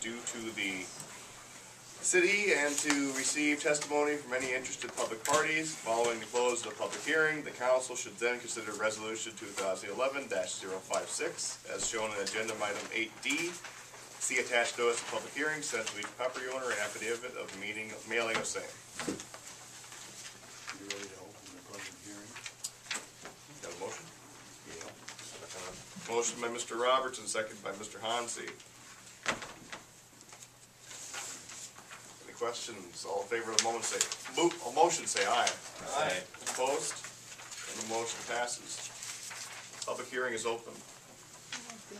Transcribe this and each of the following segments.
due to the city and to receive testimony from any interested public parties. Following the close of the public hearing, the council should then consider resolution 2011-056 as shown in agenda item 8D. See attached notice of public hearing sent to each property owner and affidavit of mailing of same. You ready to open the public hearing? Got a motion? Yeah. Motion by Mr. Robertson, second by Mr. Hansi. Any questions? All in favor of the motion say aye. Aye. Opposed? And the motion passes. Public hearing is open. I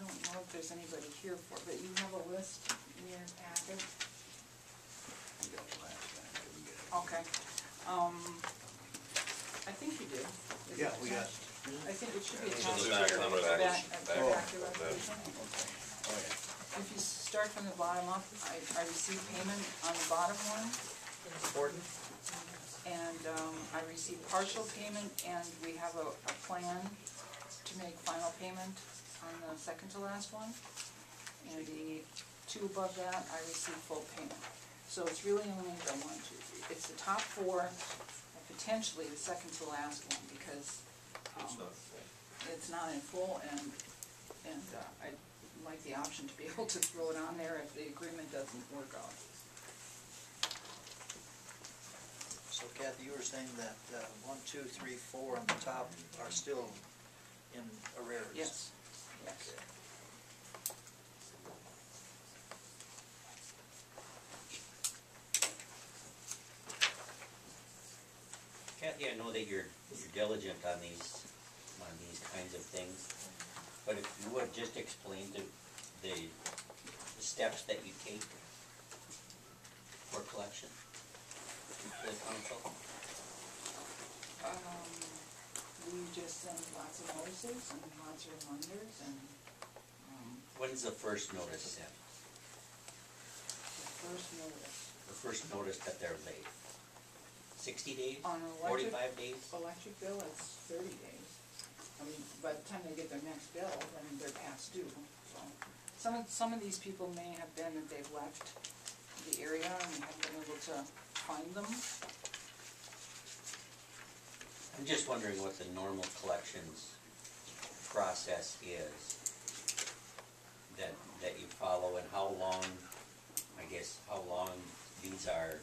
don't know if there's anybody here for it, but you have a list in your packet? We got it last time, couldn't get it. Okay. I think you did. Is Yeah, it we got attached? I think it should be It's attached back to on the your back. back to your Back. resolution. Okay. Oh, yeah. If you start from the bottom up, I received payment on the bottom one. Gordon? And I received partial payment, and we have a plan to make final payment on the second to last one. And the two above that, I received full payment. So it's really only the 1, 2, 3. It's the top four, and potentially the second to last one, because it's not in full, and I'd like the option to be able to throw it on there if the agreement doesn't work out. So Kathy, you were saying that 1, 2, 3, 4 on the top are still in arrears? Yes, yes. Okay. Kathy, I know that you're diligent on these kinds of things, but if you would just explain the steps that you take for collection to the council. We just send lots of notices and lots of reminders, and When's the first notice sent? the first notice The first notice that they're late? 60 days? on 45 days? electric bill, it's 30 days. I mean, by the time they get their next bill, then they're past due. So some of these people may have been that they've left the area and we haven't been able to find them. I'm just wondering what the normal collections process is that you follow, and how long, I guess, how long these are,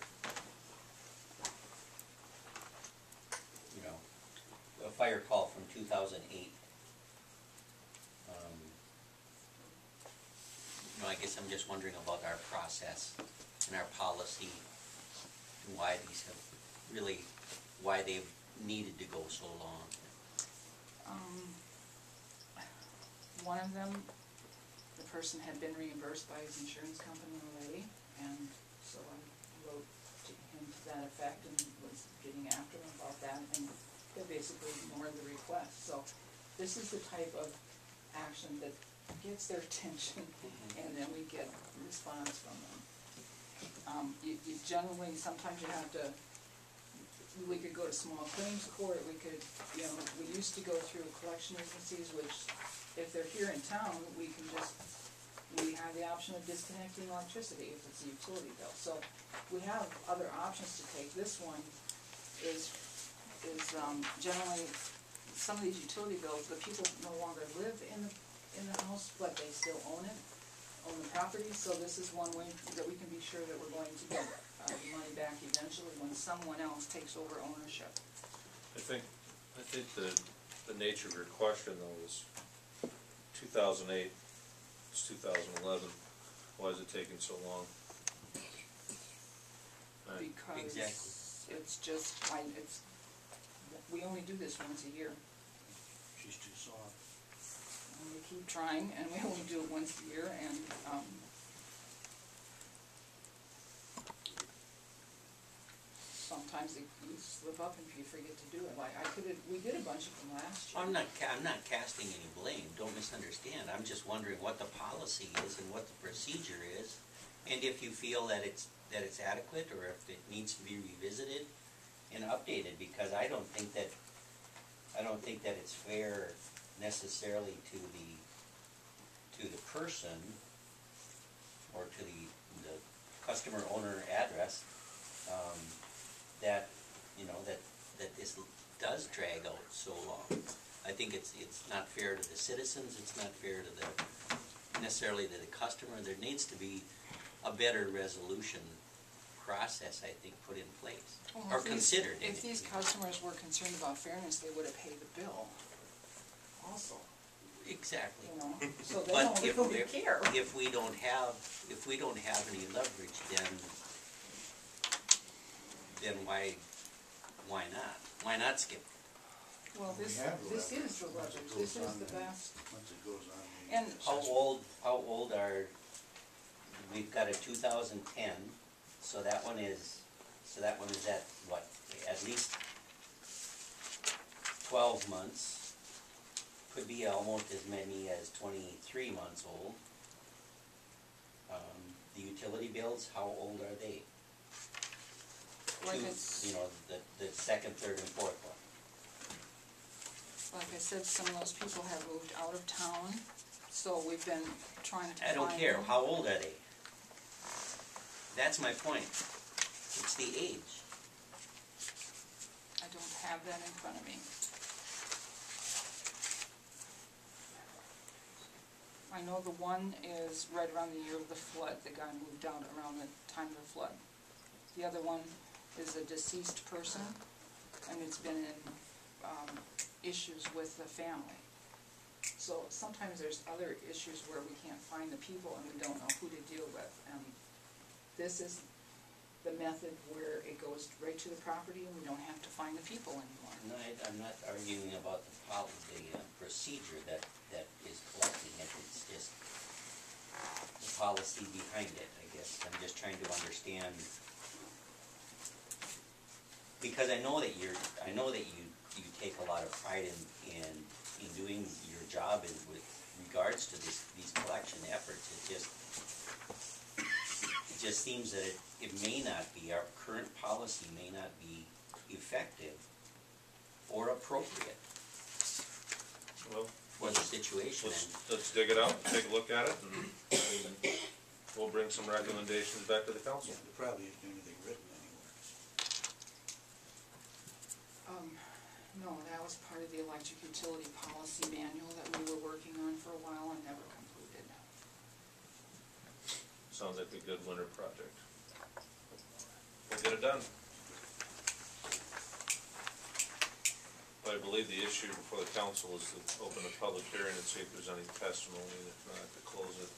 you know, a fire call from 2008. You know, I guess I'm just wondering about our process and our policy, and why these have really, why they've needed to go so long. One of them, the person had been reimbursed by his insurance company already, and so I wrote to him to that effect and was getting after him about that, and they basically ignored the request. So this is the type of action that gets their attention, and then we get a response from them. You generally, sometimes you have to, we could go to small claims court, we could, you know, we used to go through collection agencies, which if they're here in town, we have the option of disconnecting electricity if it's a utility bill. So we have other options to take. This one is generally, some of these utility bills, the people no longer live in the house, but they still own the property. So this is one way that we can be sure that we're going to get the money back eventually when someone else takes over ownership. I think the nature of your question though is 2008, it's 2011. Why is it taking so long? Because Exactly. it's just, we only do this once a year. She's too soft. And we keep trying, and we only do it once a year, and sometimes you slip up and you forget to do it. Like we did a bunch of them last year. I'm not casting any blame, don't misunderstand. I'm just wondering what the policy is and what the procedure is, and if you feel that it's adequate, or if it needs to be revisited and updated, because I don't think that it's fair necessarily to the person customer owner address, that, you know, that this does drag out so long. I think it's not fair to the citizens, it's not fair to the, necessarily to the customer. There needs to be a better resolution process, I think, put in place, Well, or if these- considered. If these customers were concerned about fairness, they would have paid the bill also, Exactly. you know, so they But don't if, really care. if we don't have any leverage, then why not? Why not skip? Well, We this have is the once it leverage, goes this is on the the- best. Once it goes on the. And How old are, we've got a 2010, so that one is at what, at least 12 months, could be almost as many as 23 months old. The utility bills, how old are they? like Two, it's, you know, the second, third, and fourth one. like I said, some of those people have moved out of town, so we've been trying to find I don't care, them. how old are they? That's my point. It's the age. I don't have that in front of me. I know the one is right around the year of the flood, the guy moved out around the time of the flood. The other one is a deceased person, and it's been in, issues with the family. So sometimes there's other issues where we can't find the people and we don't know who to deal with, and this is the method where it goes right to the property and we don't have to find the people anymore. No, I'm not arguing about the procedure that is collecting it, it's just the policy behind it, I guess. I'm just trying to understand, because I know that you take a lot of pride in doing your job with regards to these collection efforts. It just seems that it may not be, our current policy may not be effective or appropriate Well, for the situation. let's dig it out, take a look at it, and we'll bring some recommendations back to the council. Yeah, there probably isn't anything written anywhere. No, that was part of the electric utility policy manual that we were working on for a while and never completed. Sounds like a good winter project. We'll get it done. But I believe the issue before the council is to open a public hearing and see if there's any testimony, and if not, to close it.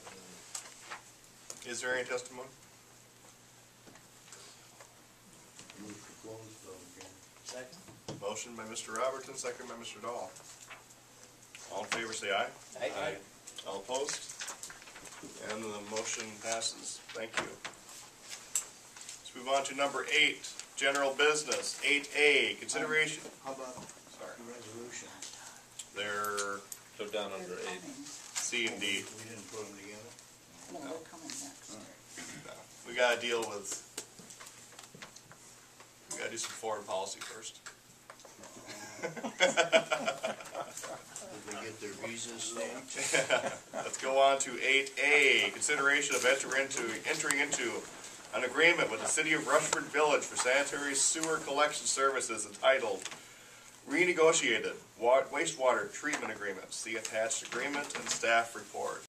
Is there any testimony? Move to close public hearing. Second? Motion by Mr. Robertson, second by Mr. Dahl. All in favor, say aye. Aye. All opposed? And the motion passes. Thank you. Let's move on to number 8, general business. 8A, consideration. How about Sorry. the resolution? They're They're down under They're 8. coming. C and D. We didn't put them together? No, they're coming next. All right. We gotta deal with, we gotta do some foreign policy first. Did they get their visas stamped? Let's go on to 8A, consideration of entering into an agreement with the City of Rushford Village for sanitary sewer collection services entitled Renegotiated Wastewater Treatment Agreement. See attached agreement and staff report.